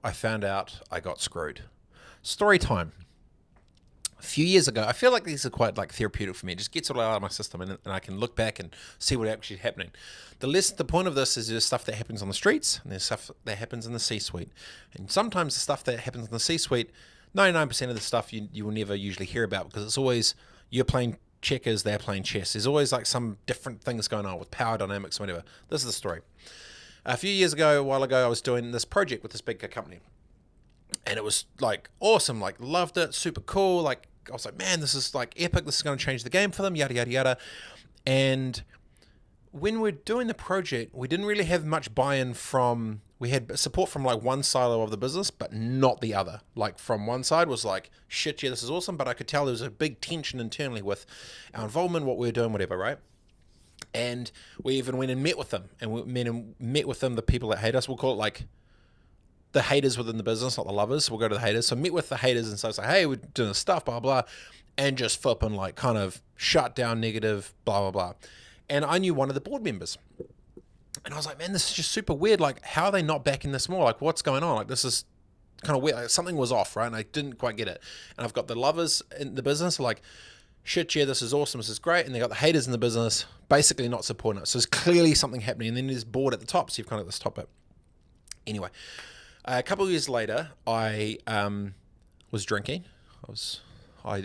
I found out I got screwed. Story time. A few years ago, I feel like these are quite like therapeutic for me. It just gets it all out of my system, and I can look back and see what actually happening. The point of this is there's stuff that happens on the streets, and there's stuff that happens in the C-suite. And sometimes the stuff that happens in the C-suite, 99% of the stuff you will never usually hear about, because it's always you're playing checkers, they're playing chess. There's always like some different things going on with power dynamics or whatever. This is the story. A few years ago, a while ago, I was doing this project with this big company, and it was like awesome, like loved it, super cool. Like I was like, man, this is like epic. This is going to change the game for them, yada yada yada. And when we're doing the project, we didn't really have much buy-in from. We had support from like one silo of the business, but not the other. Like from one side was like, shit, yeah, this is awesome, but I could tell there was a big tension internally with our involvement, what we were doing, whatever, right? And we even went and met with them, and met with them, the people that hate us. We'll call it like the haters within the business, not the lovers. We'll go to the haters. So meet with the haters and so it's like, hey, we're doing this stuff, blah, blah, and just flip and like kind of shut down negative, blah, blah, blah. And I knew one of the board members. And I was like, man, this is just super weird. Like, how are they not backing this more? Like, what's going on? Like, this is kind of weird. Like, something was off, right? And I didn't quite get it. And I've got the lovers in the business like, shit, yeah, this is awesome, this is great. And they got the haters in the business basically not supporting it. So there's clearly something happening. And then there's board at the top. So you've kind of got this top bit. Anyway, a couple of years later, I was drinking. I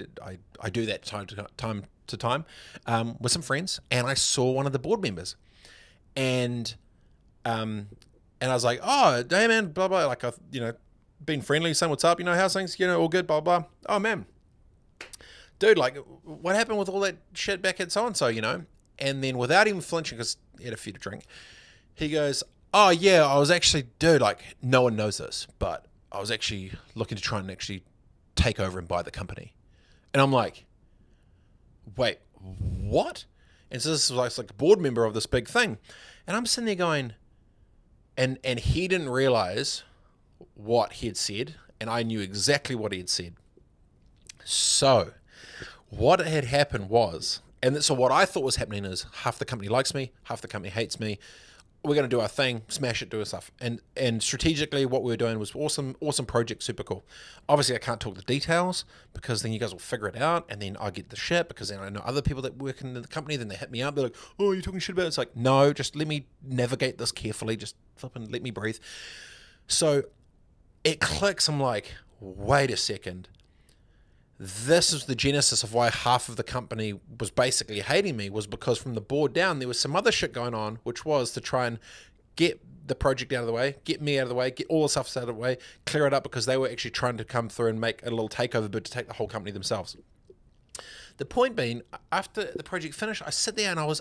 do that time to time with some friends, and I saw one of the board members, and I was like, oh, hey man, blah blah, like being friendly, saying what's up, how's things, all good, blah blah. Oh man, dude, like what happened with all that shit back at so and so, And then without even flinching, because he had a few to drink, he goes, oh yeah, I was actually, dude, like no one knows this, but I was actually looking to try and actually take over and buy the company. And I'm like, wait, what? And so this was like a board member of this big thing. And I'm sitting there going, and he didn't realize what he had said, and I knew exactly what he had said. So what had happened was, and so what I thought was happening is half the company likes me, half the company hates me. We're going to do our thing, smash it, do our stuff. And strategically, what we were doing was awesome project, super cool. Obviously, I can't talk the details because then you guys will figure it out, and then I get the shit because then I know other people that work in the company, then they hit me up. They're like, oh, you're talking shit about it. It's like, no, just let me navigate this carefully. Just flip and let me breathe. So it clicks. I'm like, wait a second. This is the genesis of why half of the company was basically hating me, was because from the board down, there was some other shit going on, which was to try and get the project out of the way, get me out of the way, get all the stuff out of the way, clear it up, because they were actually trying to come through and make a little takeover bid to take the whole company themselves. The point being, after the project finished, I sit there and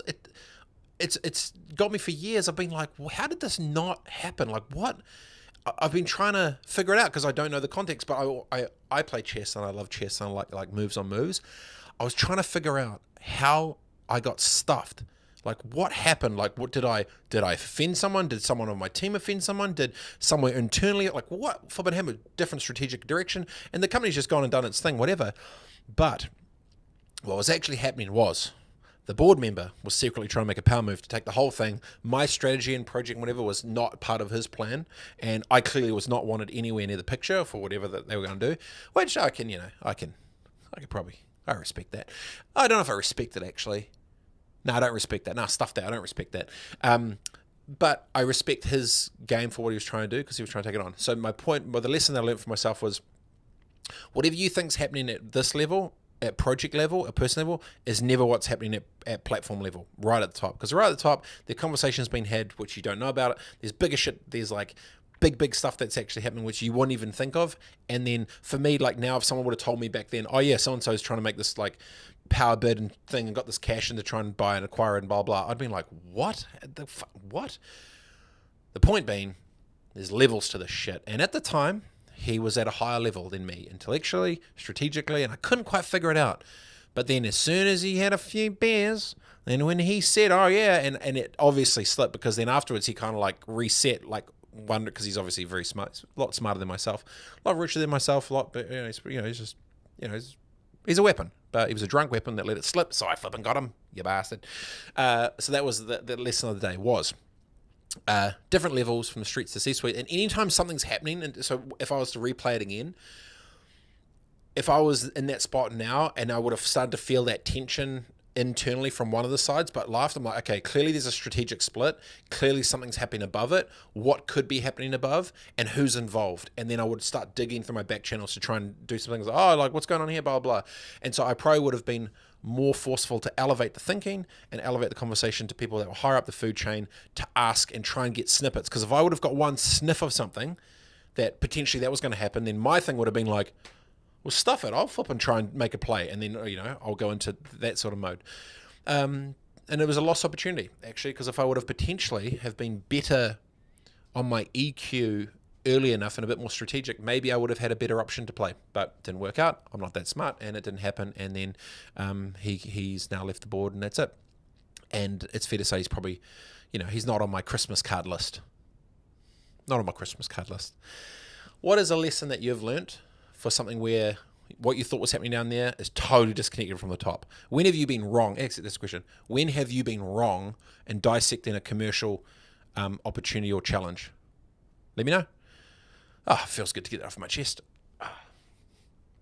it's got me for years. I've been like, well, how did this not happen? Like, what? I've been trying to figure it out because I don't know the context, but I play chess and I love chess and I like moves on moves. I was trying to figure out how I got stuffed. Like, what happened? Like, what did I offend someone? Did someone on my team offend someone? Did somewhere internally, like, what flipping happened? Different strategic direction, and the company's just gone and done its thing, whatever. But what was actually happening was, the board member was secretly trying to make a power move to take the whole thing. My strategy and project, whatever, was not part of his plan, and I clearly was not wanted anywhere near the picture for whatever that they were going to do. Which I could probably, I respect that. I don't know if I respect it actually. No, I don't respect that. No, stuff that. I don't respect that. But I respect his game for what he was trying to do, because he was trying to take it on. So my point, the lesson that I learned for myself was, whatever you think's happening at this level, at project level, at person level, is never what's happening at platform level, right at the top. Because right at the top, the conversation's been had, which you don't know about it. There's bigger shit. There's like big stuff that's actually happening, which you wouldn't even think of. And then for me, like now, if someone would have told me back then, oh yeah, so-and-so is trying to make this like power bid and thing and got this cash in to try and buy and acquire it and blah, blah, I'd been like, what? What? The point being, there's levels to this shit. And at the time, he was at a higher level than me, intellectually, strategically, and I couldn't quite figure it out. But then as soon as he had a few beers, then when he said, oh yeah, and it obviously slipped, because then afterwards he kind of like reset, like wonder, because he's obviously very smart, a lot smarter than myself, a lot richer than myself, a lot, but he's just, he's a weapon, but he was a drunk weapon that let it slip, so I flipping got him, you bastard. So that was the lesson of the day was, different levels from the streets to C-suite. And anytime something's happening, and so if I was to replay it again, if I was in that spot now and I would have started to feel that tension internally from one of the sides, but left, I'm like, okay, clearly there's a strategic split. Clearly something's happening above it. What could be happening above and who's involved? And then I would start digging through my back channels to try and do some things like, oh, like what's going on here, blah, blah, blah. And so I probably would have been more forceful to elevate the thinking and elevate the conversation to people that were higher up the food chain to ask and try and get snippets. Because if I would have got one sniff of something that potentially that was going to happen, then my thing would have been like, well, stuff it. I'll flip and try and make a play. And then, I'll go into that sort of mode. And it was a lost opportunity, actually, because if I would have potentially have been better on my EQ early enough and a bit more strategic, maybe I would have had a better option to play. But it didn't work out. I'm not that smart, and it didn't happen. And then he's now left the board, and that's it. And it's fair to say he's probably, he's not on my Christmas card list. Not on my Christmas card list. What is a lesson that you've learnt for something where what you thought was happening down there is totally disconnected from the top? When have you been wrong? Exit this question. When have you been wrong in dissecting a commercial opportunity or challenge? Let me know. Oh, it feels good to get that off my chest.